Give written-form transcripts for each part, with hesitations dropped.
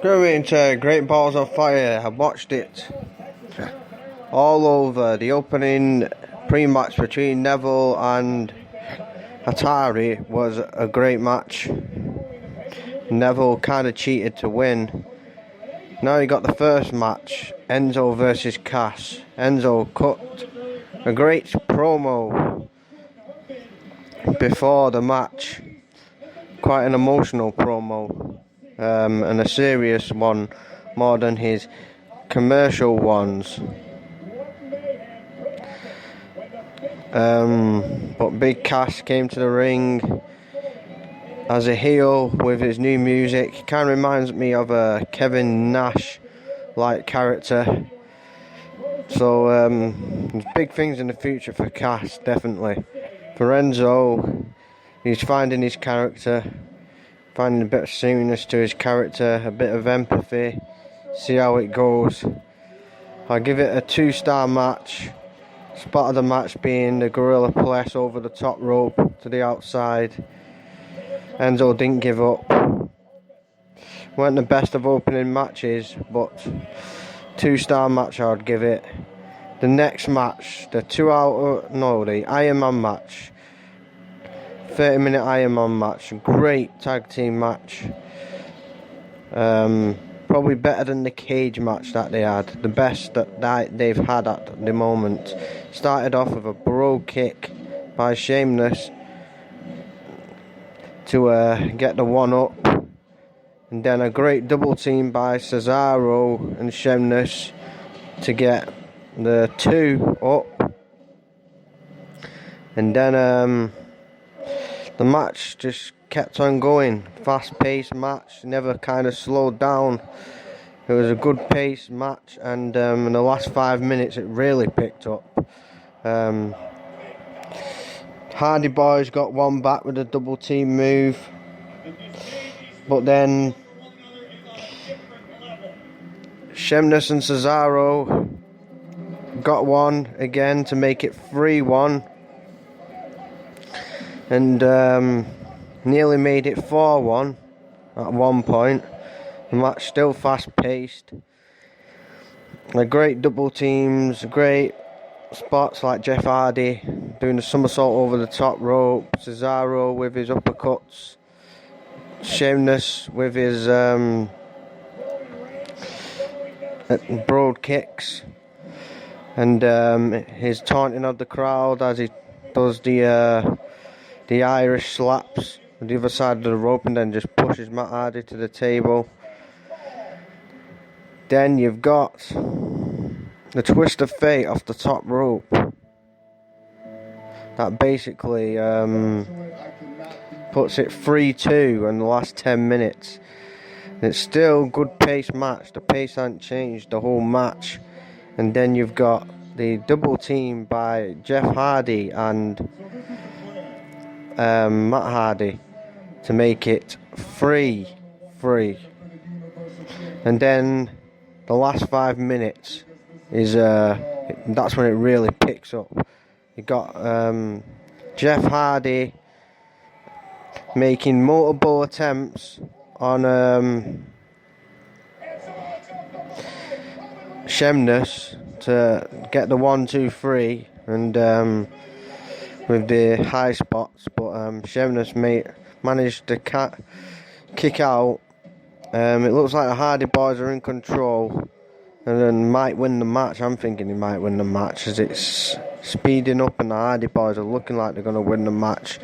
Going to Great Balls of Fire. I watched it all over. The opening pre-match between Neville and Atari was a great match. Neville kind of cheated to win. Now you got the first match, Enzo versus Cass. Enzo cut a great promo before the match, quite an emotional promo, and a serious one, more than his commercial ones. But Big Cass came to the ring as a heel with his new music. Kind of reminds me of a Kevin Nash-like character. So there's big things in the future for Cass, definitely. For Enzo, he's finding his character, finding a bit of seriousness to his character, a bit of empathy. See how it goes. I'll give it a 2-star match. Spot of the match being the gorilla press over the top rope to the outside. Enzo didn't give up. Weren't the best of opening matches, but 2-star match I'd give it. The next match, the Iron Man match, 30-minute Iron Man match, great tag team match. Probably better than the cage match that they had, the best that they've had at the moment. Started off with a bro kick by Sheamus to get the 1-up, and then a great double team by Cesaro and Sheamus to get the 2-up, and then the match just kept on going. Fast-paced match, never kind of slowed down. It was a good paced match, and in the last 5 minutes it really picked up. Hardy Boys got one back with a double team move, but then Sheamus and Cesaro got one again to make it 3-1, and nearly made it 4-1 at one point. The match still fast paced. Great double teams, great spots like Jeff Hardy doing the somersault over the top rope, Cesaro with his uppercuts, Sheamus with his broad kicks, and his taunting of the crowd as he does the Irish slaps on the other side of the rope, and then just pushes Matt Hardy to the table. Then you've got the twist of fate off the top rope. That basically puts it 3-2 in the last 10 minutes. It's still a good pace match. The pace hasn't changed the whole match. And then you've got the double team by Jeff Hardy and Matt Hardy to make it 3-3. And then the last 5 minutes is that's when it really picks up. You got Jeff Hardy making multiple attempts on Sheamus to get the 1-2-3 and with the high spots, but Sheamus managed to kick out. It looks like the Hardy Boys are in control and then might win the match. I'm thinking he might win the match as it's speeding up and the Hardy Boys are looking like they're going to win the match.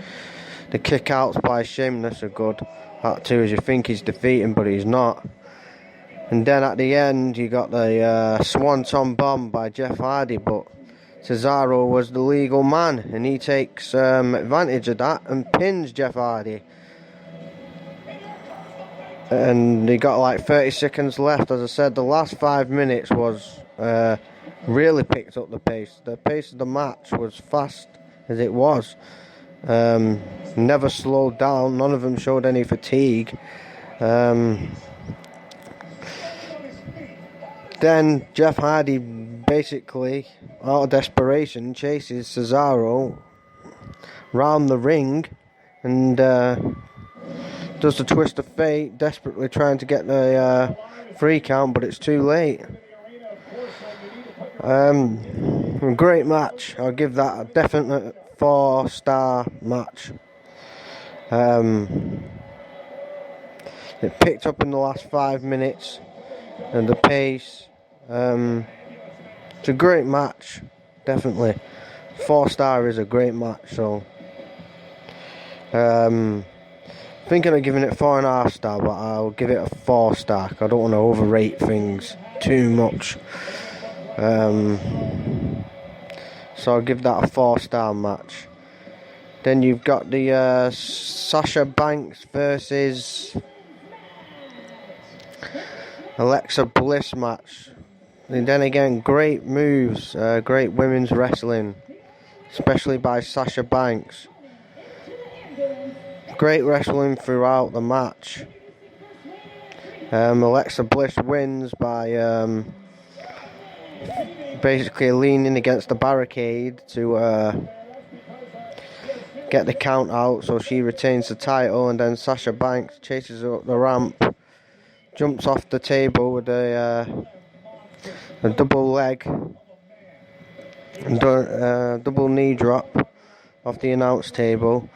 The kick-outs by Sheamus are good. That too, as you think he's defeating, but he's not. And then at the end, you got the Swanton Bomb by Jeff Hardy, but Cesaro was the legal man, and he takes advantage of that and pins Jeff Hardy. And he got like 30 seconds left. As I said, the last 5 minutes was really picked up the pace. The pace of the match was fast as it was. Never slowed down. None of them showed any fatigue. Then Jeff Hardy basically, out of desperation, chases Cesaro round the ring and does the twist of fate, desperately trying to get the 3 count, but it's too late. Great match. I'll give that a definite 4-star match. It picked up in the last 5 minutes, and the pace. It's a great match, definitely. 4-star is a great match, so thinking of giving it 4.5 star, but I'll give it a 4-star. I don't want to overrate things too much. So I'll give that a 4-star match. Then you've got the Sasha Banks versus Alexa Bliss match. And then again, great moves, great women's wrestling, especially by Sasha Banks. Great wrestling throughout the match. Alexa Bliss wins by basically leaning against the barricade to get the count out, so she retains the title, and then Sasha Banks chases her up the ramp, jumps off the table with a double leg, double knee drop off the announce table.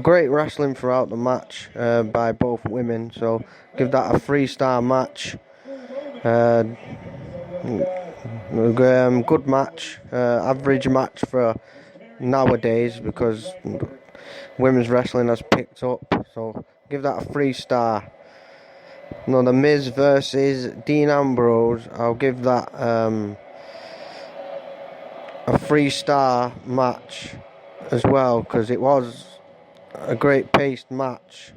Great wrestling throughout the match by both women, so give that a 3-star match. Good match, average match for nowadays, because women's wrestling has picked up, so give that a 3-star. No, the Miz versus Dean Ambrose, I'll give that a 3-star match as well, because it was a great paced match,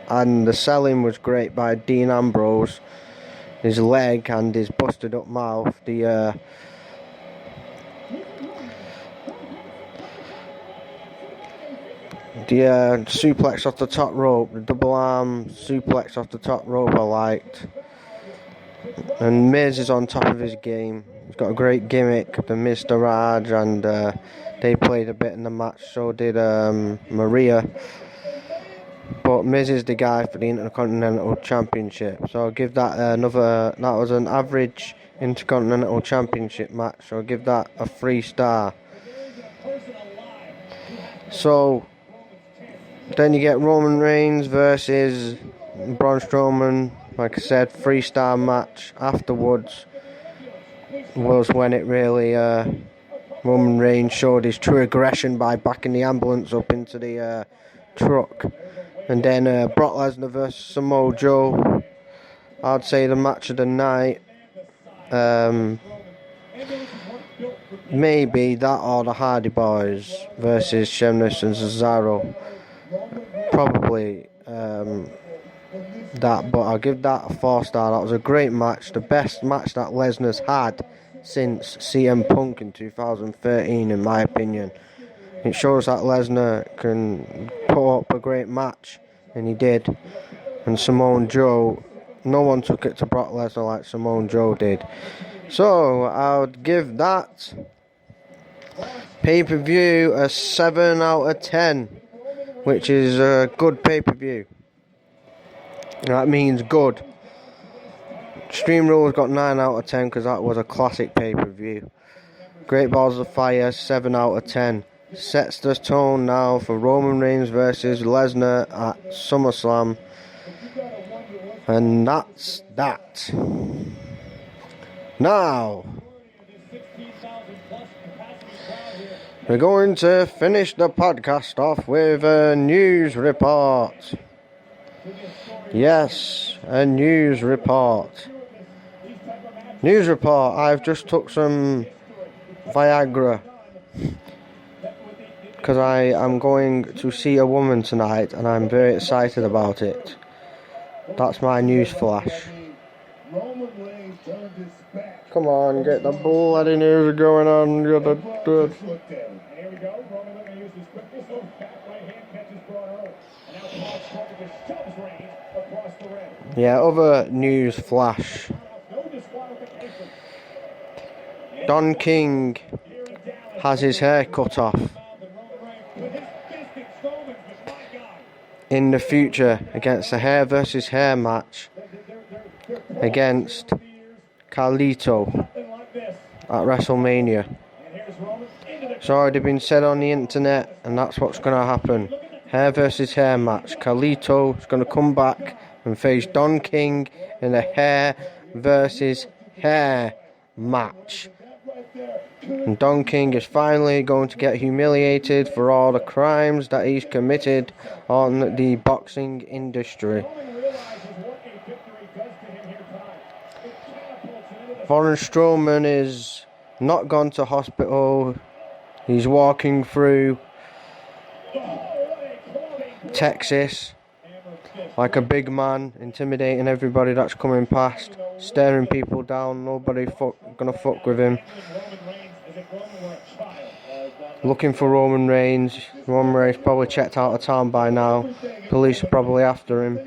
and the selling was great by Dean Ambrose. His leg and his busted up mouth, the suplex off the top rope, the double arm suplex off the top rope I liked. And Miz is on top of his game. He's got a great gimmick, the Mr. Raj, and they played a bit in the match, so did Maria. But Miz is the guy for the Intercontinental Championship, so I'll give that that was an average Intercontinental Championship match, so I'll give that a 3-star. So then you get Roman Reigns versus Braun Strowman. Like I said, 3-star match. Afterwards was when it really Roman Reigns showed his true aggression by backing the ambulance up into the truck. And then Brock Lesnar versus Samoa Joe. I'd say the match of the night. Maybe that or the Hardy Boys versus Sheamus and Cesaro. Probably that, but I'll give that a 4-star. That was a great match. The best match that Lesnar's had since CM Punk in 2013, in my opinion. It shows that Lesnar can put up a great match, and he did. And Samoa Joe, no one took it to Brock Lesnar like Samoa Joe did. So I would give that pay-per-view a 7 out of 10, which is a good pay-per-view. That means good. Extreme Rules got 9 out of 10 because that was a classic pay-per-view. Great Balls of Fire, 7 out of 10. Sets the tone now for Roman Reigns versus Lesnar at SummerSlam. And that's that. Now, we're going to finish the podcast off with a news report. Yes, a news report. News report, I've just took some Viagra because I am going to see a woman tonight and I'm very excited about it. That's my news flash. Come on, get the bloody news going on. Yeah, other news flash. Don King has his hair cut off. in the future against a hair versus hair match against Carlito at WrestleMania. It's already been said on the internet, and that's what's going to happen. Hair versus hair match. Carlito is going to come back and face Don King in a hair versus hair match. And Don King is finally going to get humiliated for all the crimes that he's committed on the boxing industry. Braun Strowman is not gone to hospital. He's walking through Texas like a big man, intimidating everybody that's coming past, staring people down. Nobody gonna fuck with him. Looking for Roman Reigns. Roman Reigns probably checked out of town by now. Police are probably after him.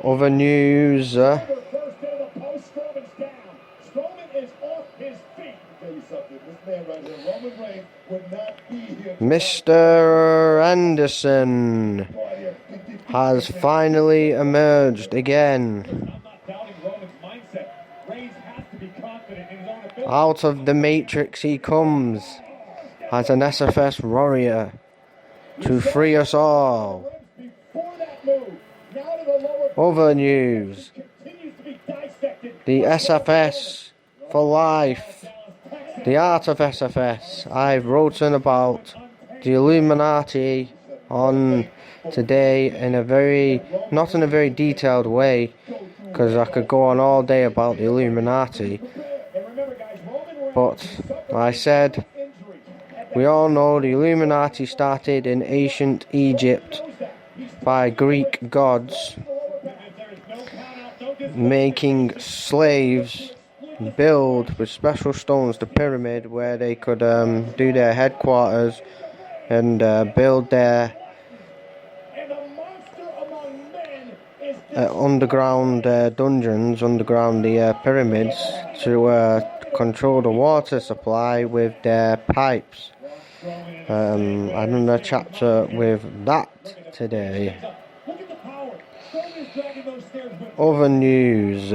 Other news. Mr. Anderson has finally emerged again. Out of the Matrix he comes as an SFS warrior to free us all. Other news. The SFS for life. The art of SFS. I've written about the Illuminati on today not in a very detailed way, because I could go on all day about the Illuminati. But I said, we all know the Illuminati started in ancient Egypt by Greek gods making slaves build with special stones the pyramid where they could do their headquarters and build their underground dungeons underground the pyramids to control the water supply with their pipes. I done a chapter with that today. Other news.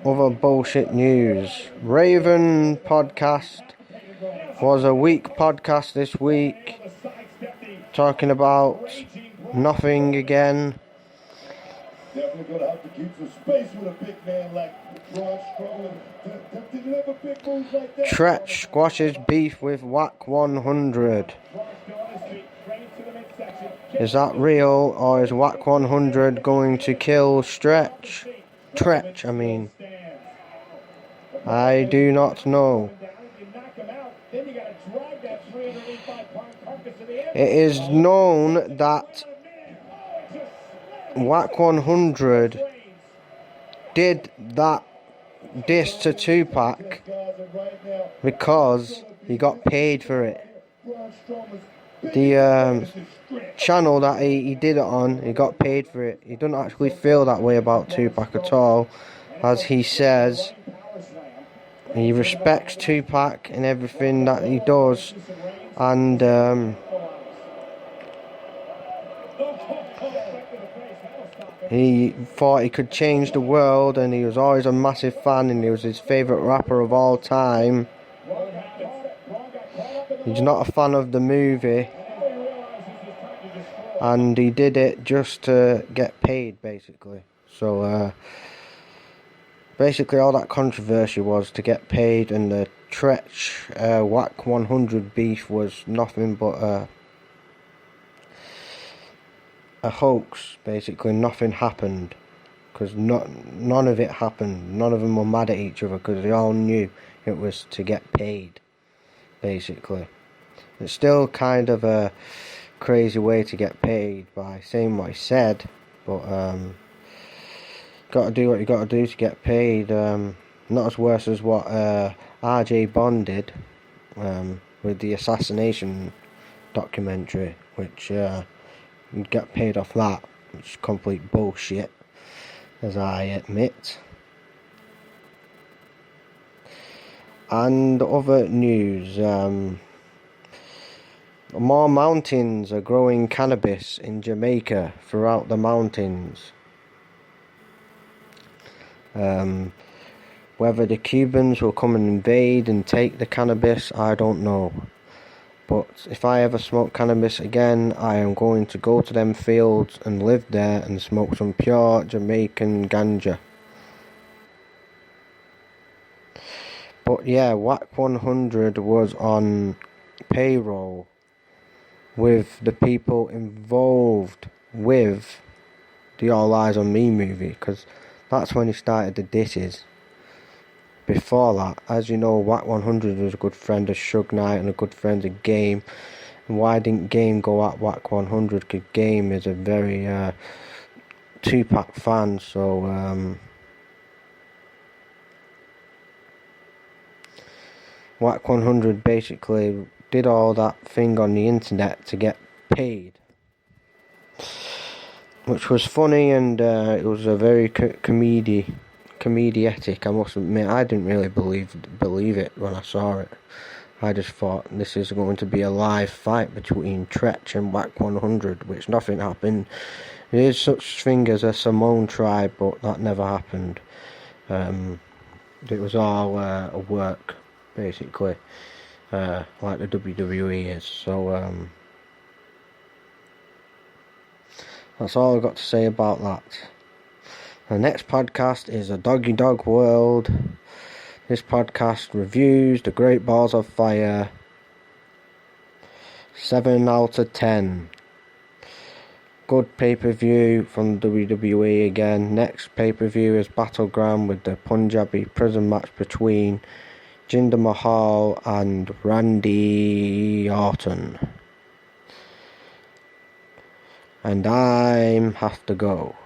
Other bullshit news. Raven podcast was a weak podcast this week, talking about nothing again. Definitely gonna have to keep some space with a big man like Braun Strowman. Did you have a big move like that? Tretch squashes beef with Whack 100. Is that real, or is Whack 100 going to kill Tretch? I mean. I do not know. It is known that Whack 100 did that diss to Tupac because he got paid for it. The channel that he did it on, he got paid for it. He doesn't actually feel that way about Tupac at all. As he says, he respects Tupac and everything that he does, and he thought he could change the world, and he was always a massive fan, and he was his favourite rapper of all time. He's not a fan of the movie, and he did it just to get paid, basically. So basically all that controversy was to get paid, and the Tretch Whack 100 beef was nothing but a hoax. Basically nothing happened, because none of it happened. None of them were mad at each other, because they all knew it was to get paid, basically. It's still kind of a crazy way to get paid by saying what he said, but gotta do what you gotta do to get paid. Not as worse as what RJ Bond did with the assassination documentary, which you'd get paid off that, which is complete bullshit, as I admit. And other news, more mountains are growing cannabis in Jamaica throughout the mountains. Whether the Cubans will come and invade and take the cannabis, I don't know. But if I ever smoke cannabis again, I am going to go to them fields and live there and smoke some pure Jamaican ganja. But yeah, Whack 100 was on payroll with the people involved with the All Eyes on Me movie, because that's when he started the disses. Before that, as you know, Whack 100 was a good friend of Suge Knight and a good friend of Game. And why didn't Game go at Whack 100? Because Game is a very Tupac fan, so Whack 100 basically did all that thing on the internet to get paid, which was funny, and it was a very comediatic. I must admit, I didn't really believe it when I saw it. I just thought this is going to be a live fight between Tretch and Whack 100, which nothing happened. There is such thing as a Samoan tribe, but that never happened. It was all a work, basically, like the WWE is. So that's all I've got to say about that. The next podcast is A Doggy Dog World. This podcast reviews The Great Balls of Fire. 7 out of 10. Good pay-per-view from WWE again. Next pay-per-view is Battleground with the Punjabi prison match between Jinder Mahal and Randy Orton. And I have to go.